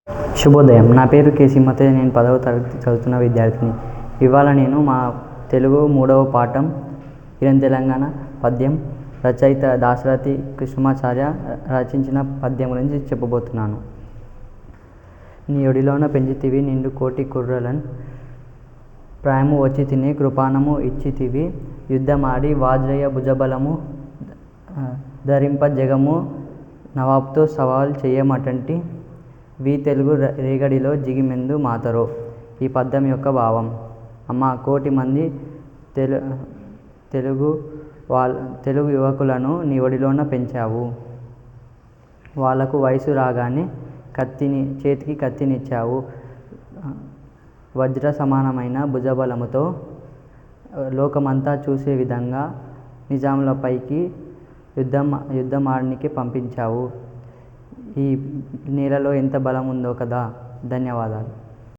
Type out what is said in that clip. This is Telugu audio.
శుభోదయం. నా పేరు కె సింహతేజ. నేను 10వ తరగతి చదువుతున్న విద్యార్థిని. ఇవాళ నేను మా తెలుగు 3వ పాఠం ఇరం తెలంగాణ పద్యం రచయిత దాశరథి కృష్ణమాచార్య రచించిన పద్యం గురించి చెప్పబోతున్నాను. నీ ఒడిలోన పెంచితివి నిండు కోటి కుర్రలన్, ప్రాయము వచ్చి తిని కృపాణము ఇచ్చితివి, యుద్ధమాడి వాజ్రేయ భుజబలము ధరింప జగము నవాబ్తో సవాల్ చేయమటంటి, వీ తెలుగు రేగడిలో జిగిమెందు మాతరో. ఈ పద్యం యొక్క భావం: అమ్మ, కోటి మంది తెలుగు యువకులను నీ ఒడిలోన పెంచావు. వాళ్లకు వయసు రాగానే చేతికి కత్తినిచ్చావు. వజ్ర సమానమైన భుజబలముతో లోకమంతా చూసే విధంగా నిజాంలపైకి యుద్ధమాడనీకి పంపించావు. ఈ నేలలో ఎంత బలం ఉందో కదా. ధన్యవాదాలు.